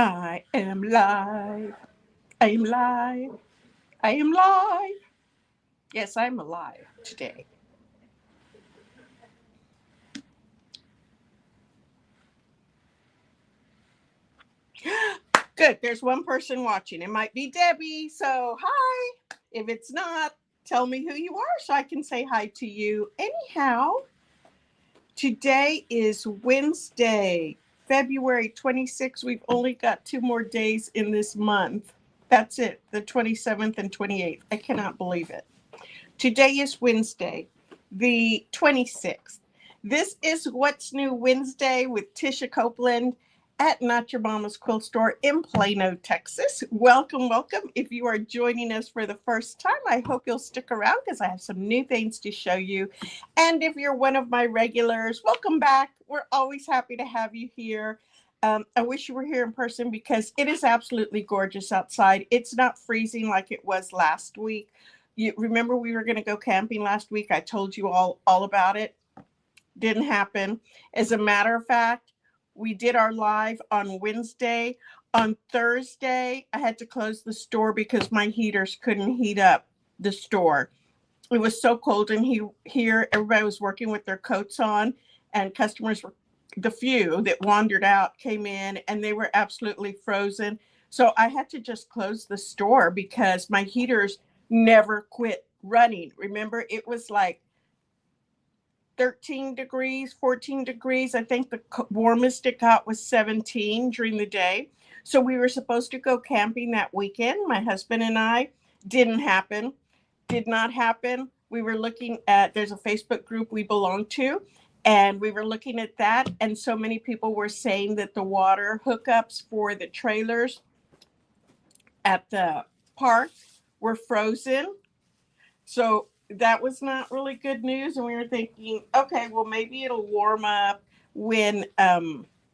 I am live. I am live. I am live. Yes, I'm alive today. Good. There's one person watching. It might be Debbie. So, hi. If it's not, tell me who you are so I can say hi to you. Anyhow, today is Wednesday, February 26th. We've only got 2 more days in this month. That's it, the 27th and 28th. I cannot believe it. Today is Wednesday, the 26th. This is What's New Wednesday with Tisha Copeland at Not Your Mama's Quilt Store in Plano, Texas. Welcome, welcome. If you are joining us for the first time, I hope you'll stick around because I have some new things to show you. And if you're one of my regulars, welcome back. We're always happy to have you here. I wish you were here in person because it is absolutely gorgeous outside. It's not freezing like it was last week. You remember we were going to go camping last week? I told you all about it. Didn't happen. As a matter of fact, we did our live on Wednesday. On Thursday, I had to close the store because my heaters couldn't heat up the store. It was so cold in here. Everybody was working with their coats on, and customers were the few that wandered out came in and they were absolutely frozen. So I had to just close the store because my heaters never quit running. Remember, it was like 13 degrees, 14 degrees. I think the warmest it got was 17 during the day. So we were supposed to go camping that weekend. My husband and I. Didn't happen. Did not happen. We were looking at, there's a Facebook group we belong to, and we were looking at that. And so many people were saying that the water hookups for the trailers at the park were frozen. So that was not really good news. And we were thinking, okay, well, maybe it'll warm up when,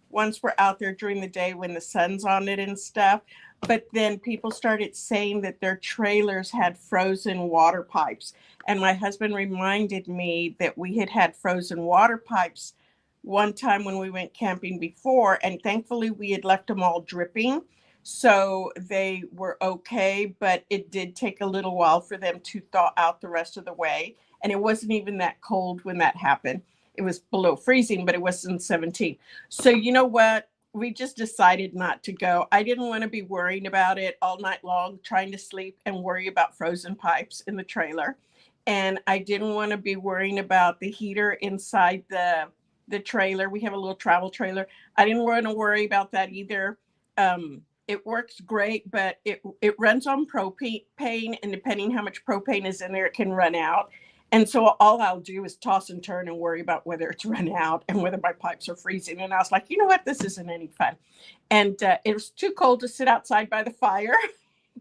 once we're out there during the day when the sun's on it and stuff. But then people started saying that their trailers had frozen water pipes. And my husband reminded me that we had had frozen water pipes one time when we went camping before. And thankfully, we had left them all dripping. So they were okay, but it did take a little while for them to thaw out the rest of the way. And it wasn't even that cold when that happened. It was below freezing, but it wasn't 17. So you know what? We just decided not to go. I didn't want to be worrying about it all night long, trying to sleep and worry about frozen pipes in the trailer. And I didn't want to be worrying about the heater inside the trailer. We have a little travel trailer. I didn't want to worry about that either. It works great, but it runs on propane, and depending how much propane is in there, it can run out. And so all I'll do is toss and turn and worry about whether it's run out and whether my pipes are freezing. And I was like, you know what, this isn't any fun. And it was too cold to sit outside by the fire.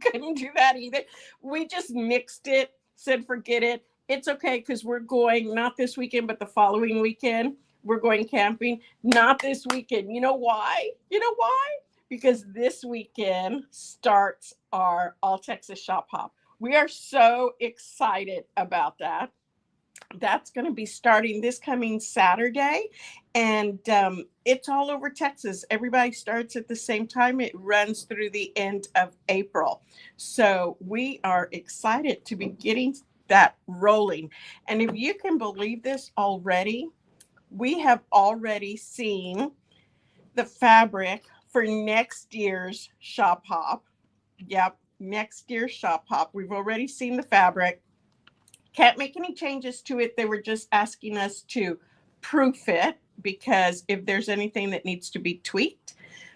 Couldn't do that either. We just nixed it. Said forget it. It's okay because we're going not this weekend, but the following weekend. We're going camping. Not this weekend. You know why? You know why? Because this weekend starts our All Texas Shop Hop. We are so excited about that. That's going to be starting this coming Saturday, and it's all over Texas. Everybody starts at the same time. It runs through the end of April. So we are excited to be getting that rolling. And if you can believe this already, we have already seen the fabric for next year's shop hop. Yep, next year's shop hop. We've already seen the fabric. Can't make any changes to it. They were just asking us to proof it because if there's anything that needs to be tweaked.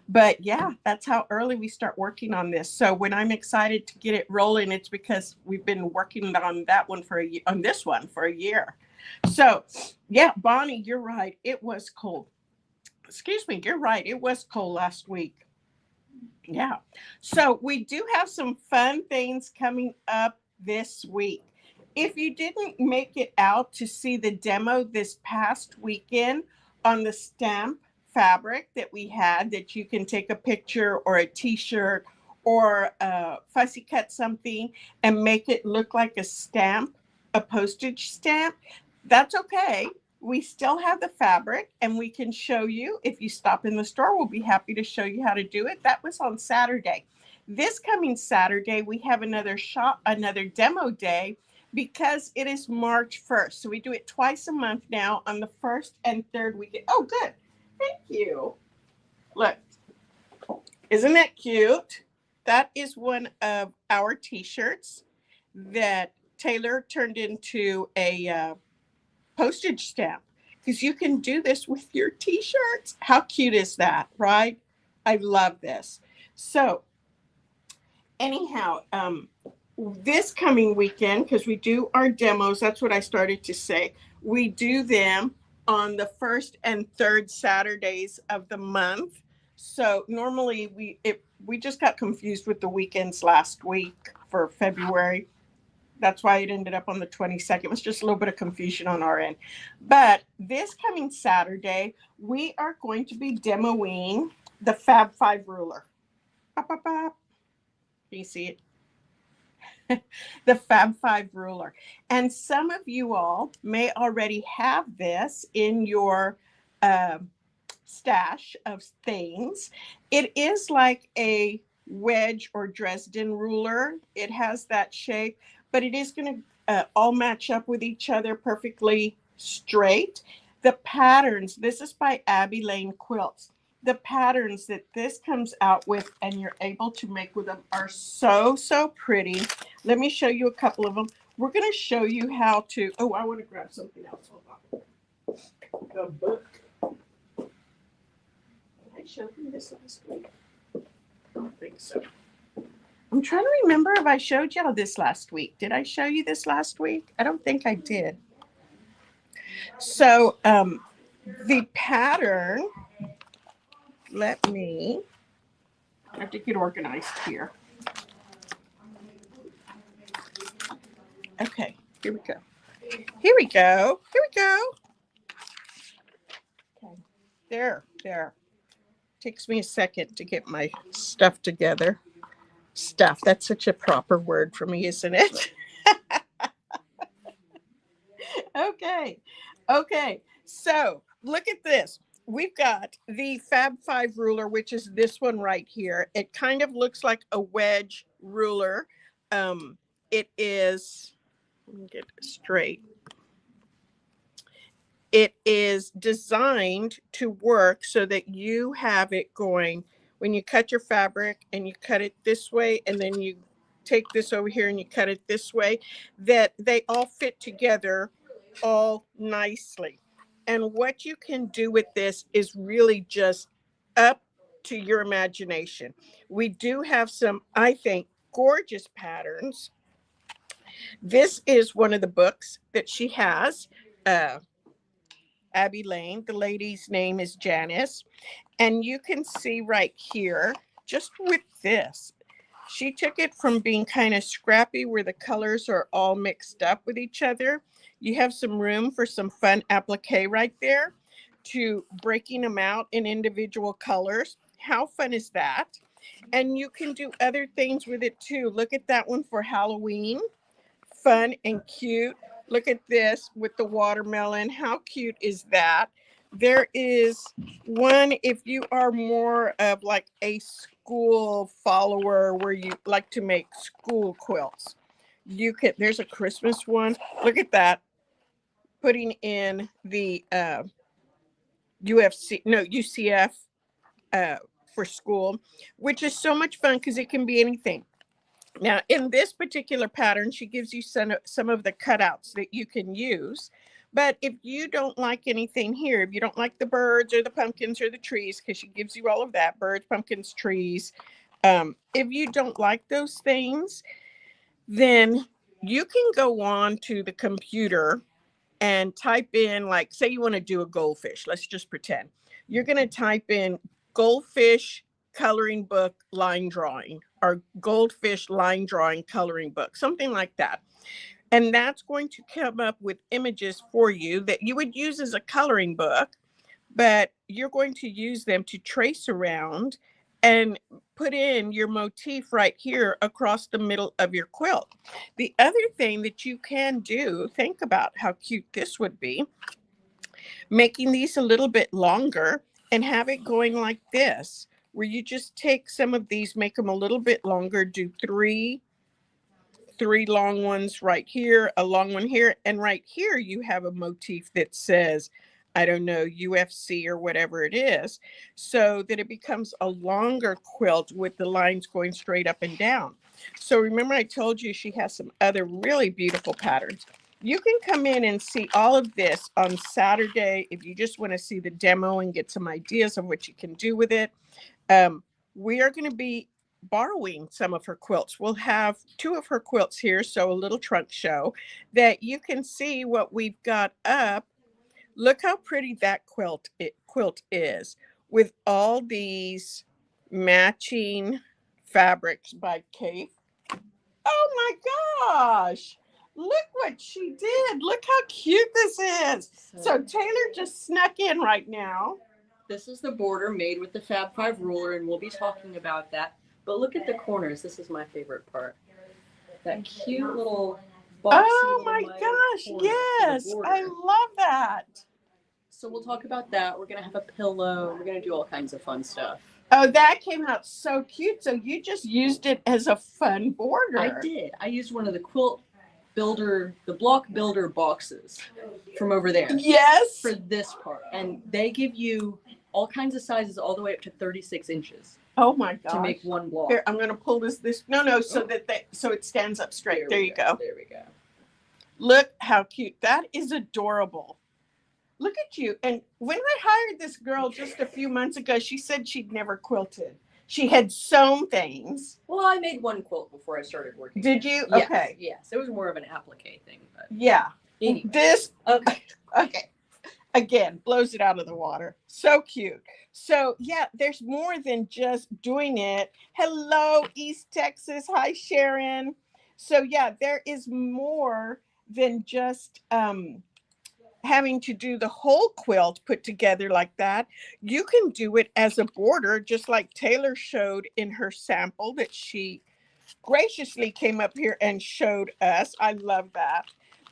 But yeah, that's how early we start working on this. So when I'm excited to get it rolling, it's because we've been working on that one for on this one for a year. So yeah, Bonnie, you're right. It was cold. Excuse me, you're right. It was cold last week. Yeah. So we do have some fun things coming up this week. If you didn't make it out to see the demo this past weekend on the stamp fabric that we had, that you can take a picture or a t-shirt or fussy cut something and make it look like a stamp, a postage stamp, that's okay. We still have the fabric, and we can show you. If you stop in the store, we'll be happy to show you how to do it. That was on Saturday. This coming Saturday, we have another demo day, because it is March 1st. So we do it twice a month now, on the first and third weekend. Oh, good. Thank you. Look, isn't that cute? That is one of our t-shirts that Taylor turned into a postage stamp, because you can do this with your t-shirts. How cute is that, right? I love this. So anyhow, this coming weekend, because we do our demos, that's what I started to say, we do them on the first and third Saturdays of the month. So normally we just got confused with the weekends last week for February. That's why it ended up on the 22nd. It was just a little bit of confusion on our end. But this coming Saturday, we are going to be demoing the Fab 5 ruler. Bop, bop, bop. Can you see it? The Fab 5 ruler. And some of you all may already have this in your stash of things. It is like a wedge or Dresden ruler. It has that shape, but it is going to all match up with each other perfectly straight. The patterns, this is by Abby Lane Quilts. The patterns that this comes out with and you're able to make with them are so, so pretty. Let me show you a couple of them. We're going to show you how to, oh, I want to grab something else. Hold on. The book. Did I show you this last week? I don't think so. I'm trying to remember if I showed y'all this last week. Did I show you this last week? I don't think I did. So the pattern, I have to get organized here. Okay, here we go. Here we go. Here we go. Okay, there. Takes me a second to get my stuff together. Stuff, that's such a proper word for me, isn't it? Okay. So look at this. We've got the Fab 5 ruler, which is this one right here. It kind of looks like a wedge ruler. It is, let me get it straight. It is designed to work so that you have it going when you cut your fabric and you cut it this way, and then you take this over here and you cut it this way, that they all fit together all nicely. And what you can do with this is really just up to your imagination. We do have some, I think, gorgeous patterns. This is one of the books that she has, Abby Lane. The lady's name is Janice. And you can see right here, just with this, she took it from being kind of scrappy where the colors are all mixed up with each other. You have some room for some fun applique right there, to breaking them out in individual colors. How fun is that? And you can do other things with it too. Look at that one for Halloween. Fun and cute. Look at this with the watermelon. How cute is that? There is one, if you are more of like a school follower where you like to make school quilts, you can, there's a Christmas one. Look at that. Putting in the UCF for school, which is so much fun because it can be anything. Now, in this particular pattern, she gives you some of the cutouts that you can use. But if you don't like anything here, if you don't like the birds or the pumpkins or the trees, because she gives you all of that, birds, pumpkins, trees, if you don't like those things, then you can go on to the computer and type in, like, say you want to do a goldfish. Let's just pretend. You're going to type in goldfish coloring book line drawing, or goldfish line drawing coloring book, something like that. And that's going to come up with images for you that you would use as a coloring book, but you're going to use them to trace around and put in your motif right here across the middle of your quilt. The other thing that you can do, think about how cute this would be. making these a little bit longer and have it going like this, where you just take some of these, make them a little bit longer, do three long ones right here, a long one here, and right here you have a motif that says, I don't know, UFC or whatever it is, so that it becomes a longer quilt with the lines going straight up and down. So remember I told you she has some other really beautiful patterns. You can come in and see all of this on Saturday if you just want to see the demo and get some ideas of what you can do with it. We are going to be borrowing some of her quilts. We'll have two of her quilts here, so a little trunk show that you can see what we've got up. Look how pretty that quilt is with all these matching fabrics by Kate. Oh my gosh. Look what she did. Look how cute this is. So Taylor just snuck in right now. This is the border made with the Fab 5 ruler, and we'll be talking about that. But look at the corners. This is my favorite part. That cute little boxy. Oh my gosh, yes. I love that. So we'll talk about that. We're going to have a pillow. We're going to do all kinds of fun stuff. Oh, that came out so cute. So you just used it as a fun border. I did. I used one of the quilt builder, the block builder boxes from over there. Yes. For this part. And they give you all kinds of sizes all the way up to 36 inches. Oh my gosh. To make one block. Here, I'm going to pull this no, so so it stands up straight. There you go. There we go. Look how cute. That is adorable. Look at you. And when I hired this girl just a few months ago, she said she'd never quilted. She had sewn things. Well, I made one quilt before I started working. Did you? Yes, okay. Yes. It was more of an applique thing. But yeah. Anyway. This. Okay. Okay. Again, blows it out of the water. So cute. So yeah, there's more than just doing it. Hello, East Texas. Hi, Sharon. So yeah, there is more than just having to do the whole quilt put together like that. You can do it as a border, just like Taylor showed in her sample that she graciously came up here and showed us. I love that.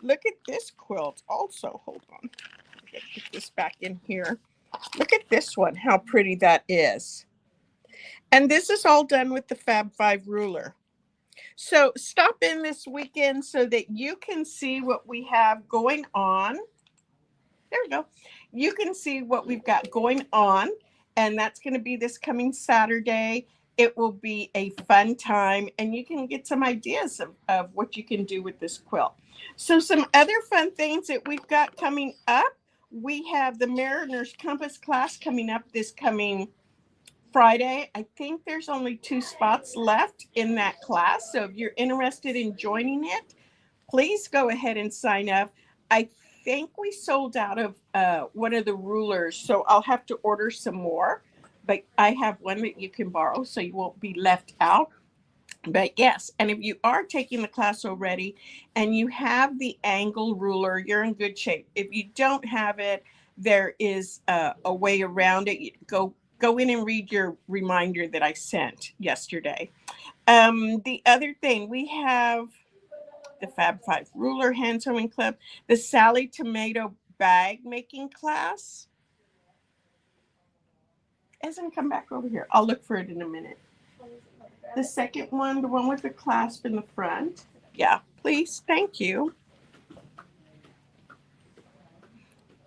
Look at this quilt also. Hold on. Put this back in here. Look at this one, how pretty that is. And this is all done with the Fab 5 ruler. So stop in this weekend so that you can see what we have going on. There we go. You can see what we've got going on, and that's going to be this coming Saturday. It will be a fun time, and you can get some ideas of what you can do with this quilt. So some other fun things that we've got coming up. We have the Mariner's Compass class coming up this coming Friday. I think there's only 2 spots left in that class. So if you're interested in joining it, please go ahead and sign up. I think we sold out of one of the rulers, so I'll have to order some more. But I have one that you can borrow, so you won't be left out. But yes, and if you are taking the class already and you have the angle ruler, you're in good shape. If you don't have it, there is a way around it. You go in and read your reminder that I sent yesterday. The other thing, we have the Fab 5 ruler hand sewing club, the Sally Tomato bag making class. Hasn't come back over here. I'll look for it in a minute. The second one, the one with the clasp in the front. Yeah, please. Thank you.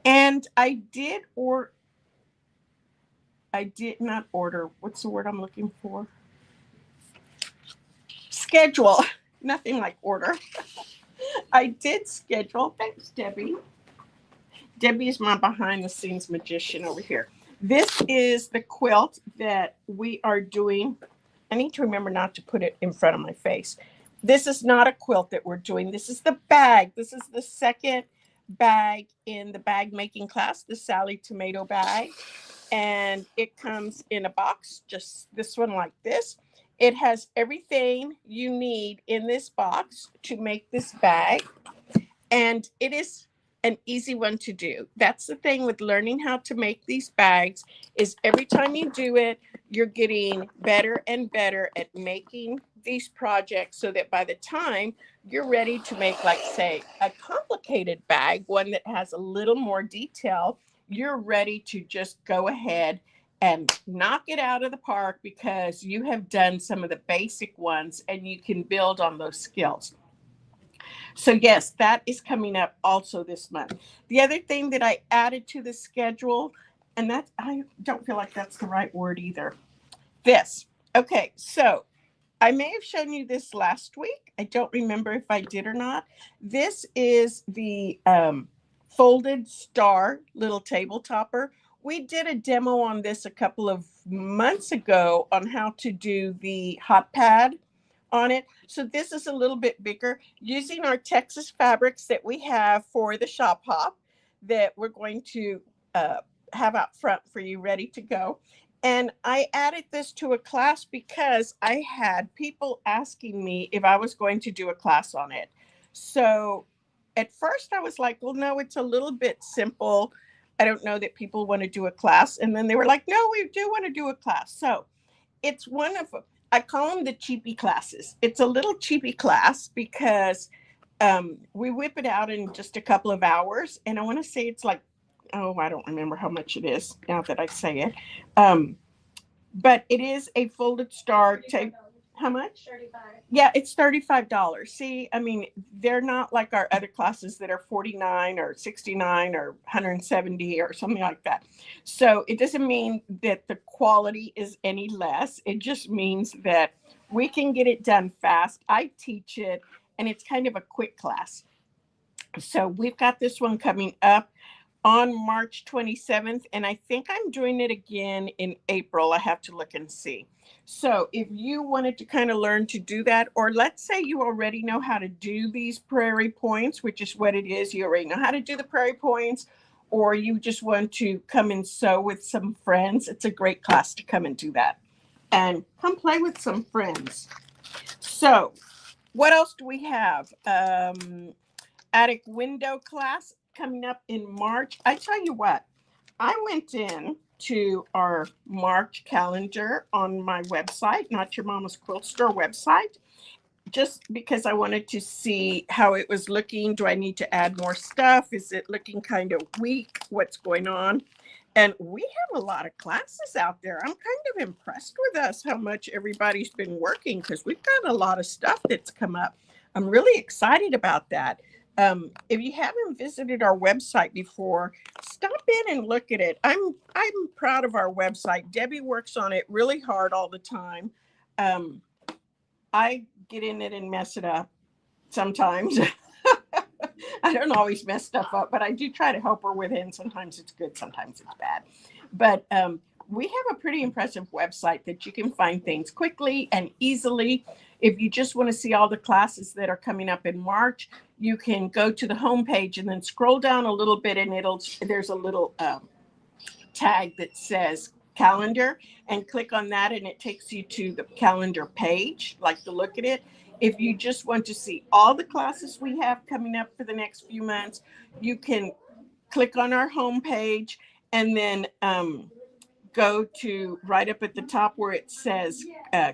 And I did not order. What's the word I'm looking for? Schedule. Nothing like order. I did schedule. Thanks, Debbie. Debbie is my behind the scenes magician over here. This is the quilt that we are doing. I need to remember not to put it in front of my face. This is not a quilt that we're doing. This is the bag. This is the second bag in the bag making class, the Sally Tomato bag. And it comes in a box, just this one like this. It has everything you need in this box to make this bag. And it is an easy one to do. That's the thing with learning how to make these bags is every time you do it, you're getting better and better at making these projects so that by the time you're ready to make, like, say, a complicated bag, one that has a little more detail, you're ready to just go ahead and knock it out of the park because you have done some of the basic ones and you can build on those skills. So yes, that is coming up also this month. The other thing that I added to the schedule, and that I don't feel like that's the right word either. This. Okay, so I may have shown you this last week. I don't remember if I did or not. This is the folded star little table topper. We did a demo on this a couple of months ago on how to do the hot pad on it. So this is a little bit bigger using our Texas fabrics that we have for the shop hop that we're going to have out front for you ready to go. And I added this to a class because I had people asking me if I was going to do a class on it. So at first I was like, well, no, it's a little bit simple. I don't know that people want to do a class. And then they were like, no, we do want to do a class. So it's one of, I call them the cheapy classes. It's a little cheapy class because we whip it out in just a couple of hours. And I want to say it's like, oh, I don't remember how much it is now that I say it. But it is a folded star tape. How much? 35. Yeah, it's $35. See, I mean, they're not like our other classes that are 49 or 69 or 170 or something like that. So it doesn't mean that the quality is any less. It just means that we can get it done fast. I teach it, and it's kind of a quick class. So we've got this one coming up on March 27th, and I think I'm doing it again in April. I have to look and see. So if you wanted to kind of learn to do that, or let's say you already know how to do these prairie points, which is what it is, you already know how to do the prairie points, or you just want to come and sew with some friends, it's a great class to come and do that. And come play with some friends. So what else do we have? Attic window class coming up in March. I tell you what, I went in to our March calendar on my website, Not Your Mama's Quilt Store website, just because I wanted to see how it was looking. Do I need to add more stuff? Is it looking kind of weak? What's going on? And we have a lot of classes out there. I'm kind of impressed with us, how much everybody's been working, because we've got a lot of stuff that's come up. I'm really excited about that. If you haven't visited our website before, stop in and look at it. I'm proud of our website. Debbie works on it really hard all the time. I get in it and mess it up sometimes. I don't always mess stuff up, but I do try to help her with it. And sometimes it's good, sometimes it's bad. But we have a pretty impressive website that you can find things quickly and easily. If you just want to see all the classes that are coming up in March, you can go to the homepage and then scroll down a little bit, and there's a little tag that says calendar, and click on that, and it takes you to the calendar page, like to look at it. If you just want to see all the classes we have coming up for the next few months, you can click on our homepage and then go to right up at the top where it says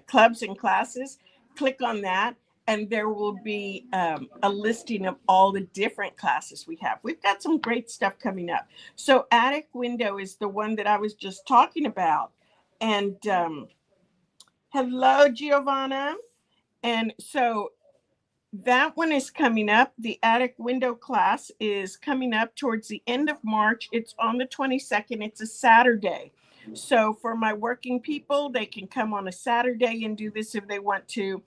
clubs and classes. Click on that, and there will be a listing of all the different classes we have. We've got some great stuff coming up. So Attic Window is the one that I was just talking about. And hello, Giovanna. And so that one is coming up. The Attic Window class is coming up towards the end of March. It's on the 22nd. It's a Saturday. So for my working people, they can come on a Saturday and do this if they want to.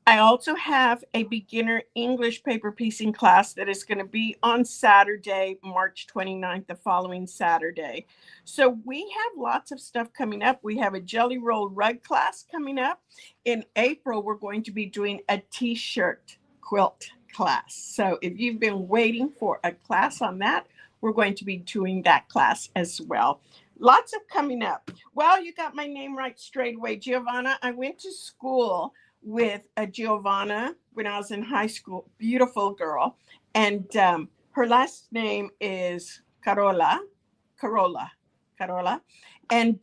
I also have a beginner English paper piecing class that is going to be on Saturday, March 29th, the following Saturday. So we have lots of stuff coming up. We have a jelly roll rug class coming up. In April, we're going to be doing a t-shirt quilt class. So if you've been waiting for a class on that, we're going to be doing that class as well. Lots of coming up. Well, you got my name right straight away, Giovanna. I went to school with a Giovanna when I was in high school. Beautiful girl. And Her last name is Carola. And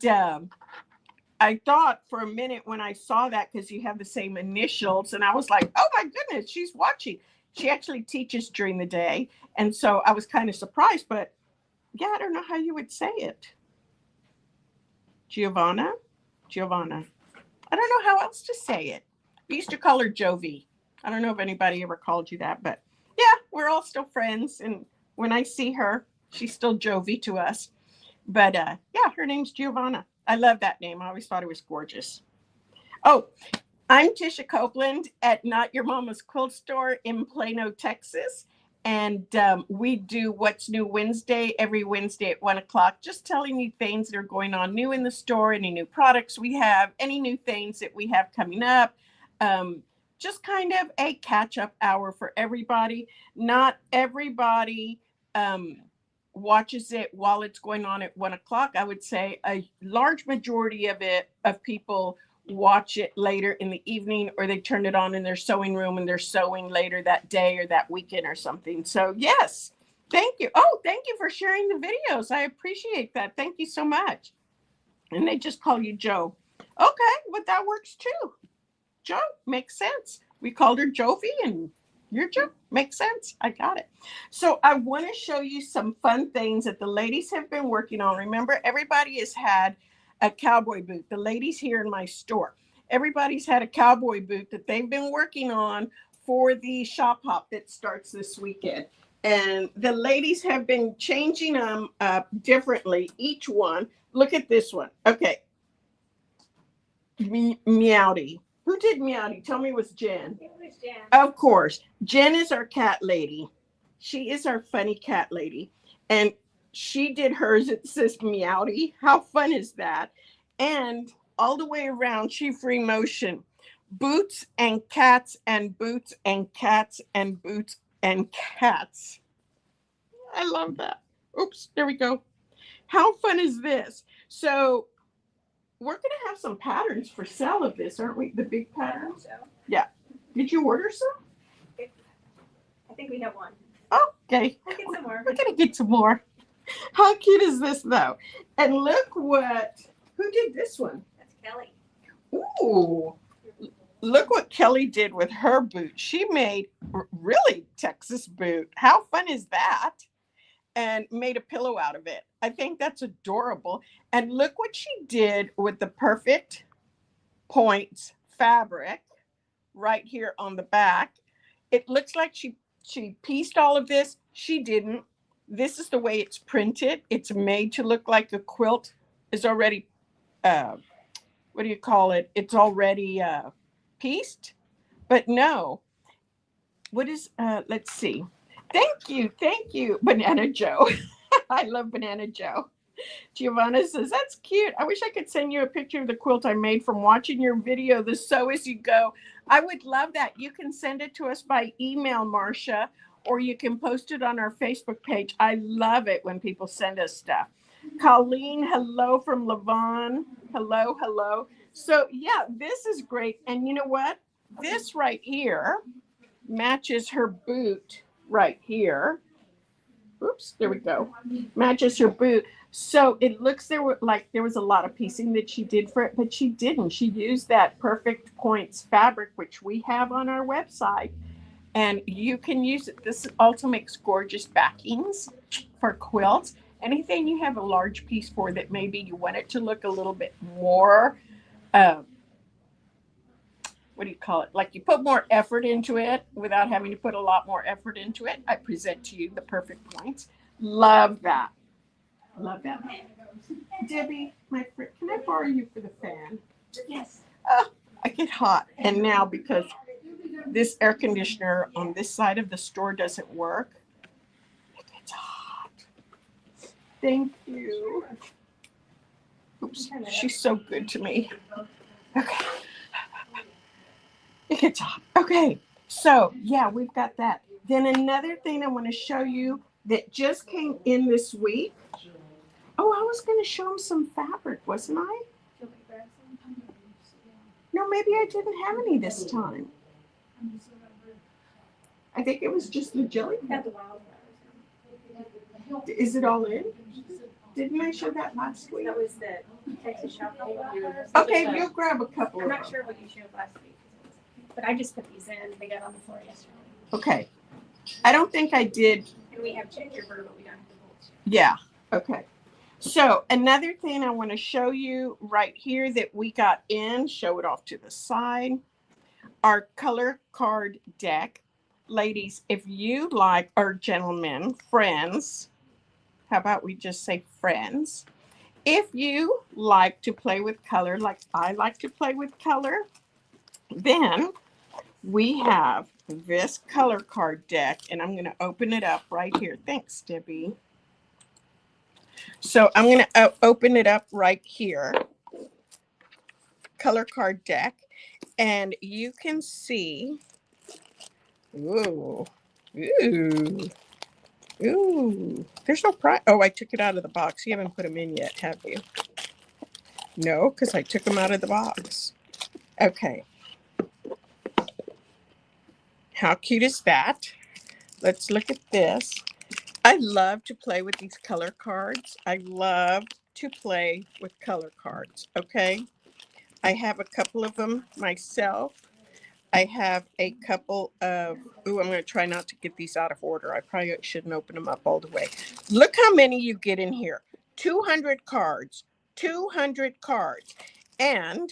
I thought for a minute when I saw that, because you have the same initials, and I was like, oh my goodness, she's watching. She actually teaches during the day. And so I was kind of surprised, but yeah, I don't know how you would say it. Giovanna. I don't know how else to say it. We used to call her Jovi. I don't know if anybody ever called you that, but yeah, we're all still friends. And when I see her, she's still Jovi to us. But yeah, her name's Giovanna. I love that name. I always thought it was gorgeous. Oh, I'm Tisha Copeland at Not Your Mama's Quilt Store in Plano, Texas. And we do What's New Wednesday every Wednesday at 1 o'clock, just telling you things that are going on new in the store, any new products we have, any new things that we have coming up. Just kind of a catch-up hour for everybody. Not everybody watches it while it's going on at 1 o'clock. I would say a large majority of people watch it later in the evening, or they turn it on in their sewing room and they're sewing later that day or that weekend or something. So yes, thank you. Oh, thank you for sharing the videos. I appreciate that. Thank you so much. And they just call you Joe. Okay, well, that works too. Joe makes sense. We called her Jovi, and you're Joe. Makes sense. I got it. So I want to show you some fun things that the ladies have been working on. Remember, everybody has had a cowboy boot. The ladies here in my store, everybody's had a cowboy boot that they've been working on for the shop hop that starts this weekend. And the ladies have been changing them up differently, each one. Look at this one. Okay. Meowdy. Who did Meowdy? Tell me it was Jen. It was Jen. Of course. Jen is our cat lady. She is our funny cat lady. And she did hers. It says Meowdy. How fun is that? And all the way around, she free motion. Boots and cats and boots and cats and boots and cats. I love that. Oops, there we go. How fun is this? So we're going to have some patterns for sale of this, aren't we? The big patterns? So, Yeah. Did you order some? I think we have one. Okay. We'll get some more. We're going to get some more. How cute is this, though? And look who did this one? That's Kelly. Ooh. Look what Kelly did with her boot. She made really Texas boot. How fun is that? And made a pillow out of it. I think that's adorable. And look what she did with the Perfect Points fabric right here on the back. It looks like she pieced all of this. She didn't. This is the way it's printed. It's made to look like the quilt is already, what do you call it? It's already pieced. But no. What is, let's see. Thank you, Banana Joe. I love Banana Joe. Giovanna says, that's cute. I wish I could send you a picture of the quilt I made from watching your video, the Sew As You Go. I would love that. You can send it to us by email, Marcia, or you can post it on our Facebook page. I love it when people send us stuff. Colleen, hello from Levon. Hello. So yeah, this is great. And you know what? This right here matches her boot right here. Oops, there we go. Matches her boot. So it looks there was a lot of piecing that she did for it, but she didn't. She used that Perfect Points fabric, which we have on our website, and you can use it. This also makes gorgeous backings for quilts. Anything you have a large piece for that maybe you want it to look a little bit more, what do you call it? Like you put more effort into it without having to put a lot more effort into it. I present to you the Perfect Points. Love that. Love that. Debbie, my friend, can I borrow you for the fan? Yes. Oh, I get hot. And now because this air conditioner on this side of the store doesn't work, it gets hot. Thank you. Oops, she's so good to me. Okay. It gets hot. Okay. So, yeah, we've got that. Then another thing I want to show you that just came in this week. Oh, I was going to show them some fabric, wasn't I? No, maybe I didn't have any this time. I think it was just the jelly. Have the wildflowers. Is it all in? Didn't I show that last week? That was the Texas Shopper. Okay, you'll grab a couple I'm of not them. sure what you showed last week, but I just put these in. They got on the floor yesterday. Okay. I don't think I did. And we have gingerbread, but we don't have the bolts. Yeah. Okay. So another thing I want to show you right here that we got in, show it off to the side, our color card deck. Ladies, if you like, or gentlemen, friends, how about we just say friends? If you like to play with color, like I like to play with color, then we have this color card deck, and I'm going to open it up right here. Thanks, Debbie. So I'm going to open it up right here, color card deck, and you can see, ooh, there's no price. Oh, I took it out of the box. You haven't put them in yet, have you? No, because I took them out of the box. Okay. How cute is that? Let's look at this. I love to play with these color cards. I love to play with color cards, okay? I have a couple of them myself. I have a couple of, I'm going to try not to get these out of order. I probably shouldn't open them up all the way. Look how many you get in here. 200 cards. 200 cards. And,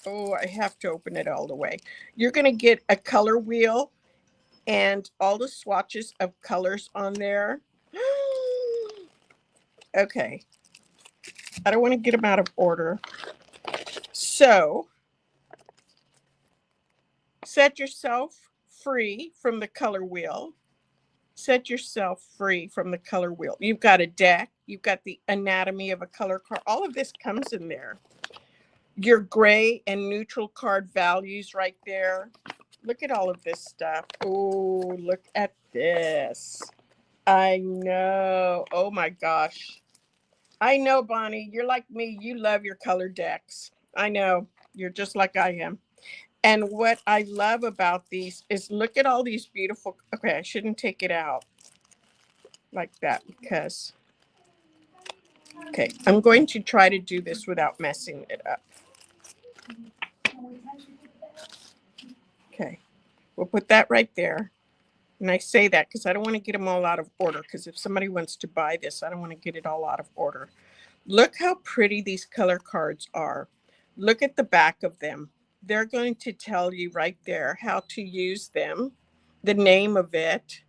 oh, I have to open it all the way. You're going to get a color wheel and all the swatches of colors on there. Okay. I don't want to get them out of order. So, set yourself free from the color wheel. Set yourself free from the color wheel. You've got a deck. You've got the anatomy of a color card. All of this comes in there. Your gray and neutral card values right there. Look at all of this stuff. Oh, look at this. I know. Oh my gosh. I know, Bonnie. You're like me. You love your color decks. I know. You're just like I am. And what I love about these is look at all these beautiful. Okay, I shouldn't take it out like that because. Okay, I'm going to try to do this without messing it up. Okay, we'll put that right there. And I say that because I don't want to get them all out of order, because if somebody wants to buy this, I don't want to get it all out of order. Look how pretty these color cards are. Look at the back of them. They're going to tell you right there how to use them, the name of it,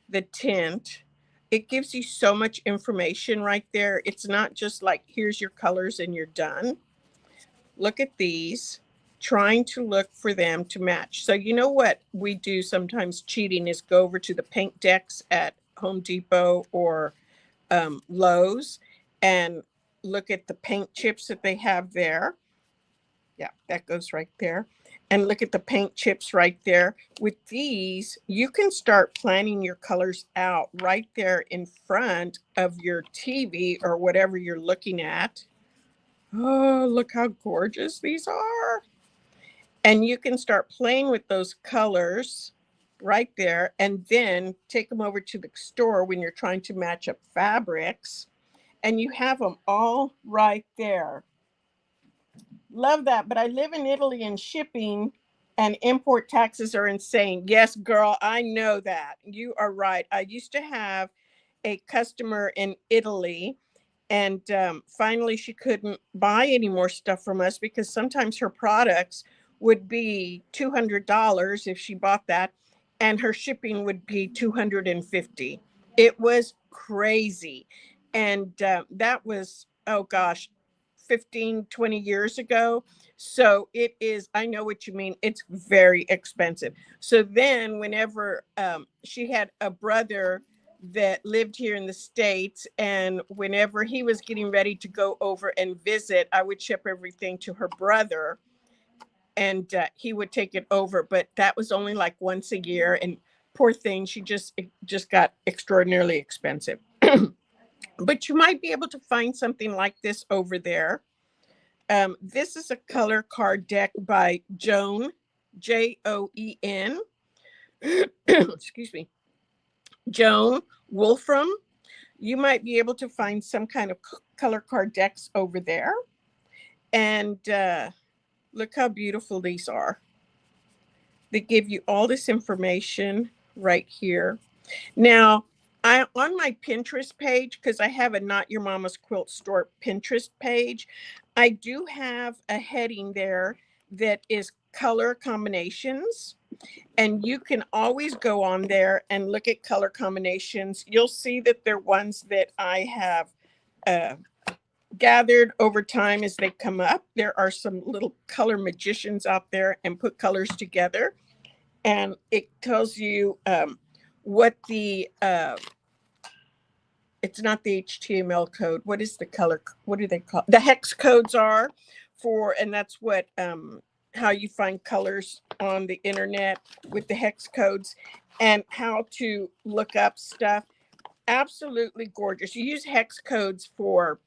the tint. It gives you so much information right there. It's not just like, here's your colors and you're done. Look at these, trying to look for them to match. So you know what we do sometimes cheating is go over to the paint decks at Home Depot or Lowe's and look at the paint chips that they have there. Yeah, that goes right there. And look at the paint chips right there. With these, you can start planning your colors out right there in front of your TV or whatever you're looking at. Oh, look how gorgeous these are. And you can start playing with those colors right there and then take them over to the store when you're trying to match up fabrics. And you have them all right there. Love that. But I live in Italy and shipping and import taxes are insane. Yes, girl, I know that. You are right. I used to have a customer in Italy, and finally she couldn't buy any more stuff from us because sometimes her products would be $200 if she bought that, and her shipping would be $250. It was crazy. And that was, oh gosh, 15, 20 years ago. So it is, I know what you mean. It's very expensive. So then whenever she had a brother that lived here in the States, and whenever he was getting ready to go over and visit, I would ship everything to her brother and he would take it over. But that was only like once a year. And poor thing, it just got extraordinarily expensive. But you might be able to find something like this over there. This is a color card deck by Joan, Joen. Excuse me. Joan Wolfram. you might be able to find some kind of color card decks over there. And look how beautiful these are. They give you all this information right here. Now, I on my Pinterest page, because I have a Not Your Mama's Quilt Store Pinterest page, I do have a heading there that is color combinations. And you can always go on there and look at color combinations. You'll see that they're ones that I have gathered over time as they come up. There are some little color magicians out there and put colors together. And it tells you what the it's not the HTML code. What is the color? What do they call the hex codes are for? And that's what how you find colors on the internet with the hex codes and how to look up stuff. Absolutely gorgeous. You use hex codes for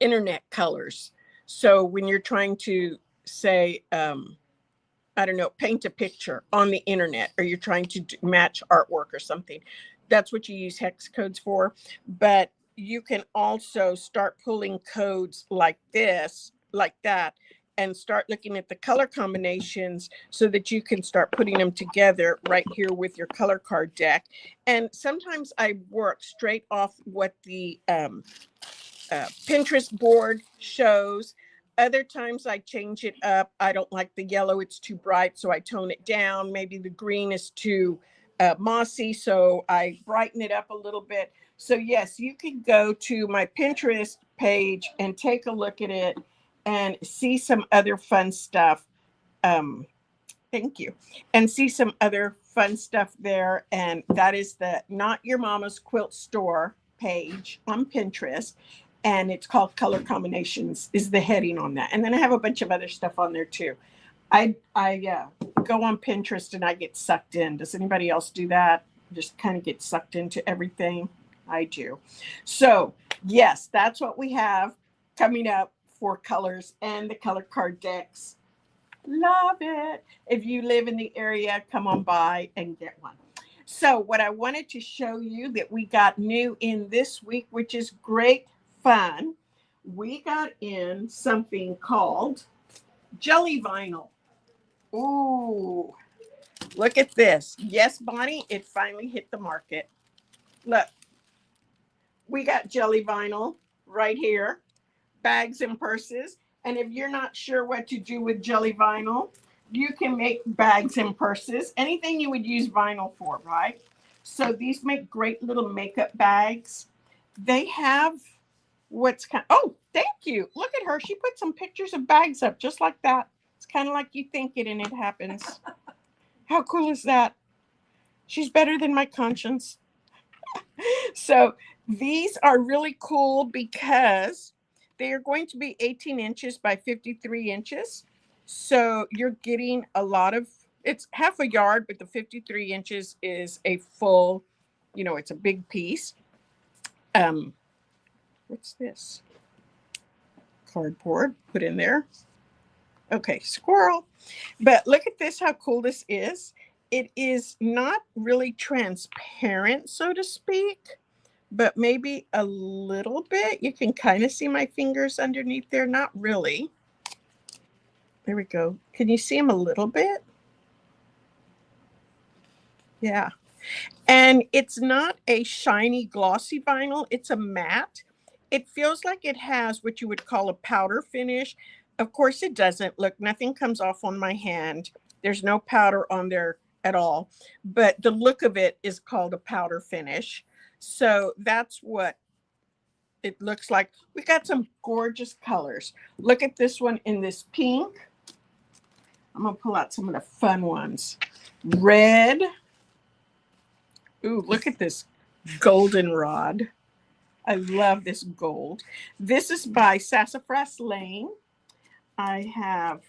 internet colors. So when you're trying to say, I don't know, paint a picture on the internet, or you're trying to match artwork or something, that's what you use hex codes for. But you can also start pulling codes like this, like that, and start looking at the color combinations so that you can start putting them together right here with your color card deck. And sometimes I work straight off what the Pinterest board shows. Other times I change it up. I don't like the yellow, it's too bright, so I tone it down. Maybe the green is too mossy, so I brighten it up a little bit. So yes, you can go to my Pinterest page and take a look at it and see some other fun stuff. Thank you. And see some other fun stuff there. And that is the Not Your Mama's Quilt Store page on Pinterest. And it's called Color Combinations is the heading on that. And then I have a bunch of other stuff on there too. I go on Pinterest and I get sucked in. Does anybody else do that? Just kind of get sucked into everything? I do. So yes, that's what we have coming up for colors and the color card decks. Love it. If you live in the area, come on by and get one. So what I wanted to show you that we got new in this week, which is great fun, we got in something called jelly vinyl. Ooh, look at this. Yes, Bonnie, it finally hit the market. Look, we got jelly vinyl right here, bags and purses. And if you're not sure what to do with jelly vinyl, you can make bags and purses, anything you would use vinyl for, right? So these make great little makeup bags. They have what's kind of, oh, thank you. Look at her. She put some pictures of bags up just like that. It's kind of like you think it and it happens. How cool is that? She's better than my conscience. So these are really cool because they are going to be 18 inches by 53 inches. So you're getting a lot of, it's half a yard, but the 53 inches is a full, you know, it's a big piece. What's this? Cardboard put in there. Okay, squirrel. But look at this, how cool this is. It is not really transparent, so to speak, but maybe a little bit. You can kind of see my fingers underneath there. Not really. There we go. Can you see them a little bit? Yeah. And it's not a shiny, glossy vinyl. It's a matte. It feels like it has what you would call a powder finish. Of course, it doesn't. Look, nothing comes off on my hand. There's no powder on there at all. But the look of it is called a powder finish. So that's what it looks like. We got some gorgeous colors. Look at this one in this pink. I'm going to pull out some of the fun ones. Red. Ooh, look at this goldenrod. I love this gold. This is by Sassafras Lane. I have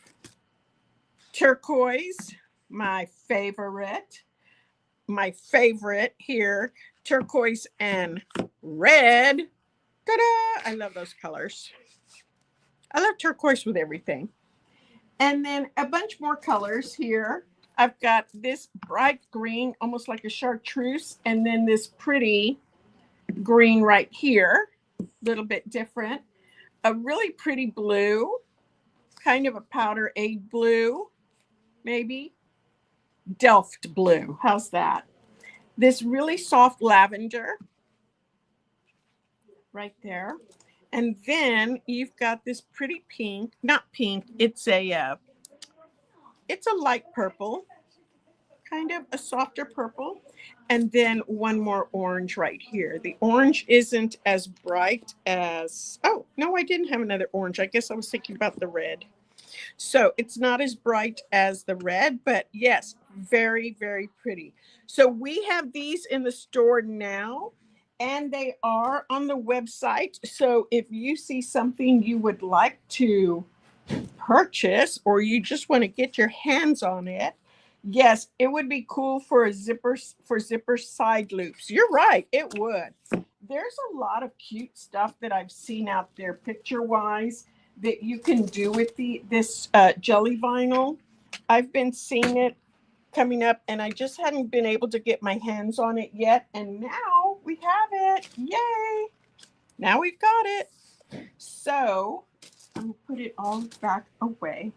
turquoise, my favorite here, turquoise and red. Ta-da! I love those colors. I love turquoise with everything. And then a bunch more colors here. I've got this bright green, almost like a chartreuse, and then this pretty green right here, a little bit different. A really pretty blue, kind of a powder egg blue, maybe. Delft blue. How's that? This really soft lavender right there. And then you've got this pretty pink, not pink, it's a light purple, kind of a softer purple. And then one more orange right here. The orange isn't as bright as, oh, no, I didn't have another orange. I guess I was thinking about the red. So it's not as bright as the red, but yes, very, very pretty. So we have these in the store now, and they are on the website. So if you see something you would like to purchase, or you just want to get your hands on it, yes, it would be cool for a zipper side loops. You're right, it would. There's a lot of cute stuff that I've seen out there picture wise that you can do with this jelly vinyl. I've been seeing it coming up, and I just hadn't been able to get my hands on it yet, and now we have it. Yay, now we've got it. So I'm gonna put it all back away.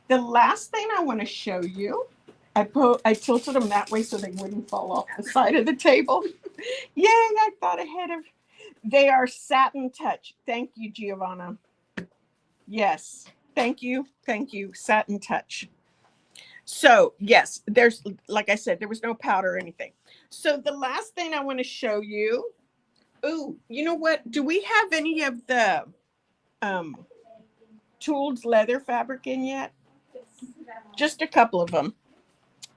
The last thing I want to show you, I tilted them that way so they wouldn't fall off the side of the table. Yay, I thought ahead of. They are Satin Touch. Thank you, Giovanna. Yes, thank you, Satin Touch. So yes, there's, like I said, there was no powder or anything. So the last thing I want to show you, ooh, you know what? Do we have any of the Tooled leather fabric in yet? Just a couple of them.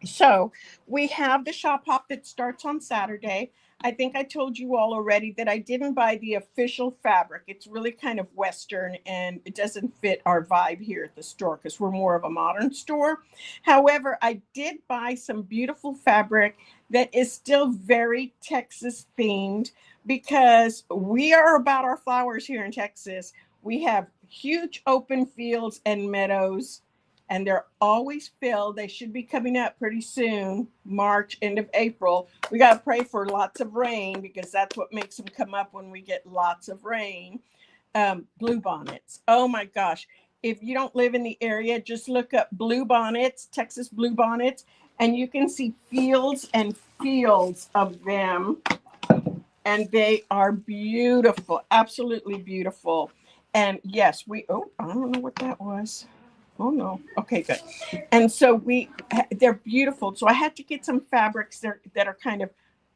So we have the shop hop that starts on Saturday. I think I told you all already that I didn't buy the official fabric. It's really kind of Western, and it doesn't fit our vibe here at the store because we're more of a modern store. However, I did buy some beautiful fabric that is still very Texas themed because we are about our flowers here in Texas. We have huge open fields and meadows, and they're always filled. They should be coming up pretty soon, March, end of April. We got to pray for lots of rain because that's what makes them come up when we get lots of rain. Blue bonnets. Oh my gosh. If you don't live in the area, just look up blue bonnets, Texas blue bonnets, and you can see fields and fields of them. And they are beautiful, absolutely beautiful. And yes, I don't know what that was. Oh no. Okay, good. And so they're beautiful. So I had to get some fabrics that are kind of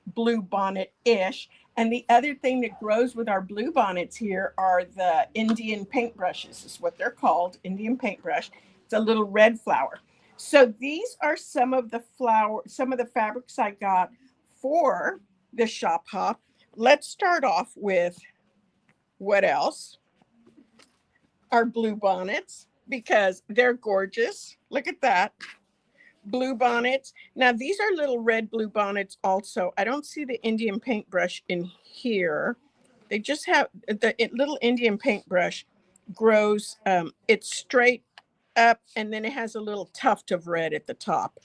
blue bonnet-ish. And the other thing that grows with our blue bonnets here are the Indian paintbrushes, is what they're called, Indian paintbrush. It's a little red flower. So these are some of the fabrics I got for the shop hop. Let's start off with what else? Our blue bonnets, because they're gorgeous. Look at that. Blue bonnets. Now, these are little red blue bonnets also. I don't see the Indian paintbrush in here. They just have the little Indian paintbrush grows. It's straight up, and then it has a little tuft of red at the top.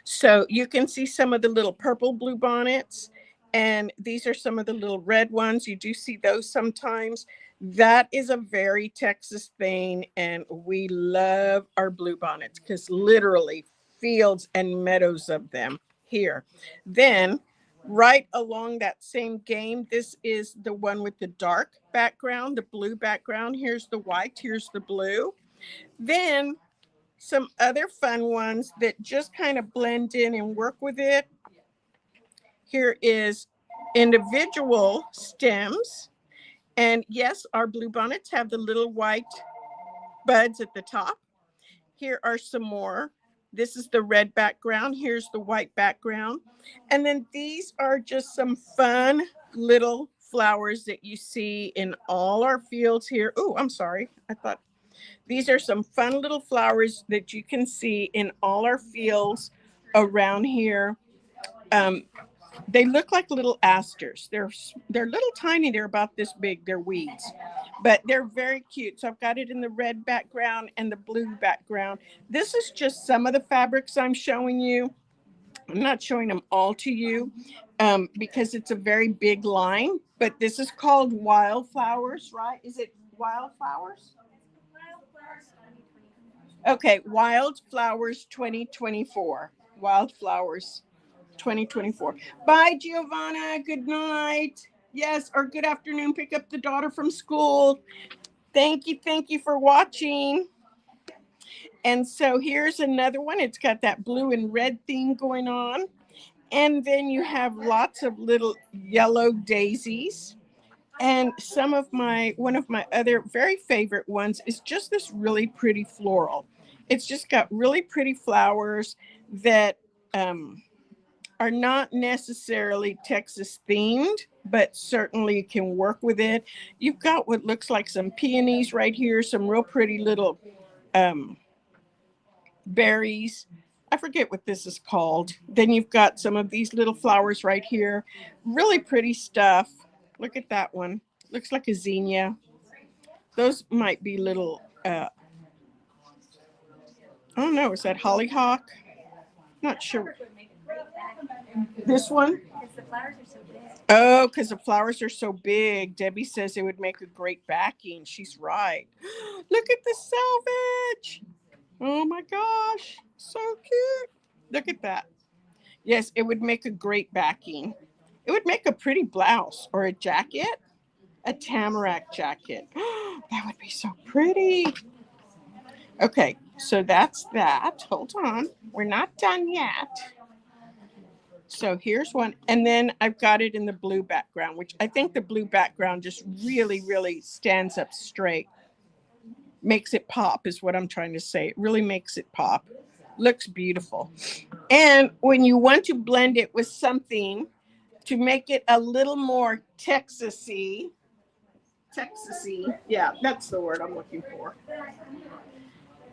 So you can see some of the little purple blue bonnets, and these are some of the little red ones. You do see those sometimes. That is a very Texas thing, and we love our blue bonnets because literally fields and meadows of them here. Then right along that same game, this is the one with the dark background, the blue background. Here's the white, here's the blue. Then some other fun ones that just kind of blend in and work with it. Here is individual stems. And yes, our blue bonnets have the little white buds at the top. Here are some more. This is the red background. Here's the white background. And then these are just some fun little flowers that you see in all our fields here. Oh, I'm sorry. I thought these are some fun little flowers that you can see in all our fields around here. They look like little asters. They're little tiny. They're about this big. They're weeds, but they're very cute. So I've got it in the red background and the blue background. This is just some of the fabrics I'm showing you. I'm not showing them all to you. because it's a very big line. But this is called Wildflowers, right? Is it Wildflowers? Okay, Wildflowers 2024. Wildflowers 2024. Bye, Giovanna. Good night. Yes, or good afternoon. Pick up the daughter from school. Thank you for watching. And so here's another one. It's got that blue and red theme going on. And then you have lots of little yellow daisies. And one of my other very favorite ones is just this really pretty floral. It's just got really pretty flowers that are not necessarily Texas themed, but certainly can work with it. You've got what looks like some peonies right here, some real pretty little berries. I forget what this is called. Then you've got some of these little flowers right here. Really pretty stuff. Look at that one. Looks like a zinnia. Those might be little, I don't know, is that hollyhock? Not sure. This one? Because the flowers are so big. Oh, because the flowers are so big. Debbie says it would make a great backing. She's right. Look at the selvage. Oh my gosh. So cute. Look at that. Yes, it would make a great backing. It would make a pretty blouse or a jacket. A tamarack jacket. That would be so pretty. Okay, so that's that. Hold on. We're not done yet. So here's one. And then I've got it in the blue background, which I think the blue background just really, really stands up straight. Makes it pop is what I'm trying to say. It really makes it pop. Looks beautiful. And when you want to blend it with something to make it a little more Texasy, yeah, that's the word I'm looking for.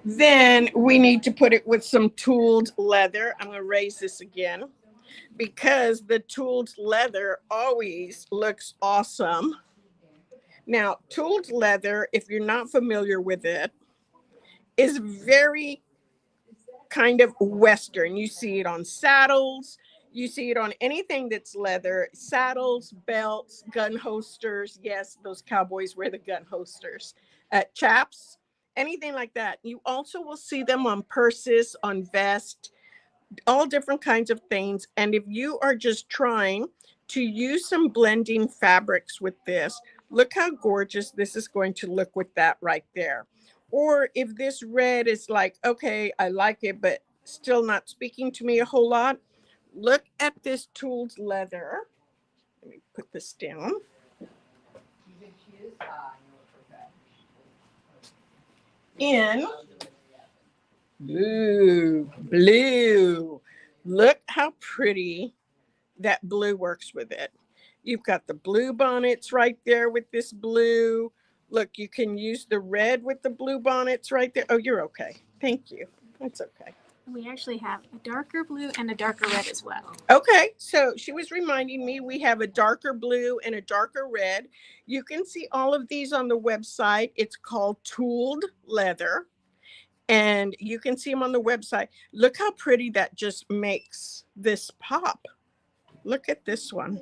Then we need to put it with some tooled leather. I'm going to raise this again because the tooled leather always looks awesome. Now, tooled leather, if you're not familiar with it, is very kind of Western. You see it on saddles. You see it on anything that's leather, saddles, belts, gun holsters. Yes, those cowboys wear the gun holsters. Chaps, anything like that. You also will see them on purses, on vests, all different kinds of things. And if you are just trying to use some blending fabrics with this, look how gorgeous this is going to look with that right there. Or if this red is like, okay, I like it, but still not speaking to me a whole lot, look at this tooled leather. Let me put this down. In blue. Look how pretty that blue works with it. You've got the blue bonnets right there with this blue. Look, you can use the red with the blue bonnets right there. Oh, you're okay. Thank you. That's okay. We actually have a darker blue and a darker red as well. Okay, so she was reminding me we have a darker blue and a darker red. You can see all of these on the website. It's called Tooled Leather. And you can see them on the website. Look how pretty that just makes this pop. Look at this one.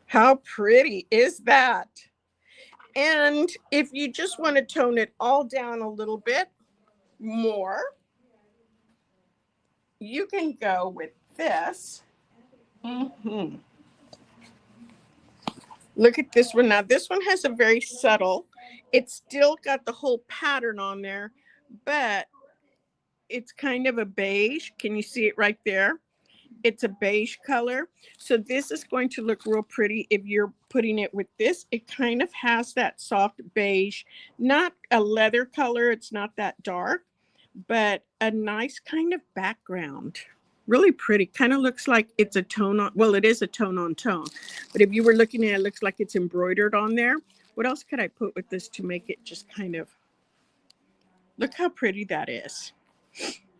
How pretty is that? And if you just want to tone it all down a little bit more, you can go with this. Look at this one. Now, this one has a very subtle, it's still got the whole pattern on there, but it's kind of a beige. Can you see it right there? It's a beige color. So this is going to look real pretty if you're putting it with this. It kind of has that soft beige, not a leather color. It's not that dark, but a nice kind of background. Really pretty. Kind of looks like it's a tone on, well, it is a tone on tone. But if you were looking at it, it looks like it's embroidered on there. What else could I put with this to make it just kind of, look how pretty that is.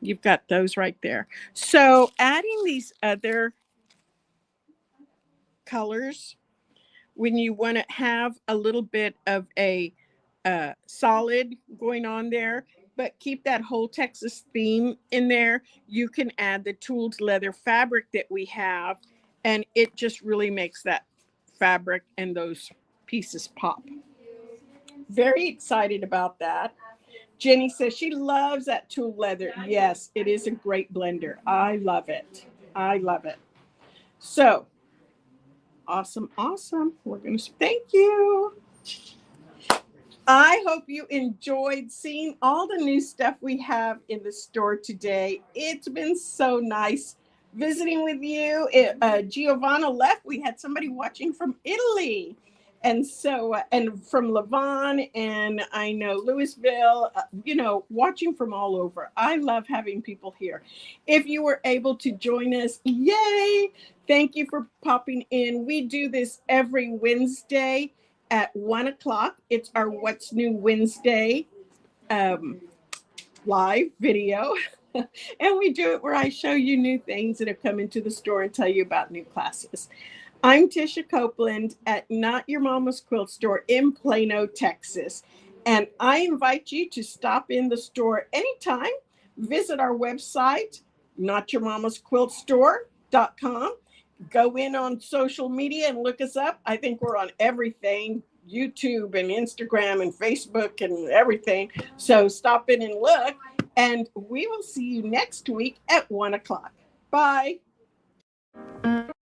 You've got those right there. So adding these other colors, when you want to have a little bit of a solid going on there, but keep that whole Texas theme in there, you can add the tooled leather fabric that we have and it just really makes that fabric and those pieces pop. Very excited about that. Jenny says she loves that tool leather. Yes, it is a great blender. I love it. I love it. So awesome, awesome. We're going to thank you. I hope you enjoyed seeing all the new stuff we have in the store today. It's been so nice visiting with you. Giovanna left. We had somebody watching from Italy. And so, and from Levon, and I know Louisville, watching from all over. I love having people here. If you were able to join us, yay! Thank you for popping in. We do this every Wednesday at 1:00. It's our What's New Wednesday live video. And we do it where I show you new things that have come into the store and tell you about new classes. I'm Tisha Copeland at Not Your Mama's Quilt Store in Plano, Texas. And I invite you to stop in the store anytime. Visit our website, notyourmamasquiltstore.com. Go in on social media and look us up. I think we're on everything, YouTube and Instagram and Facebook and everything. So stop in and look, and we will see you next week at 1:00. Bye.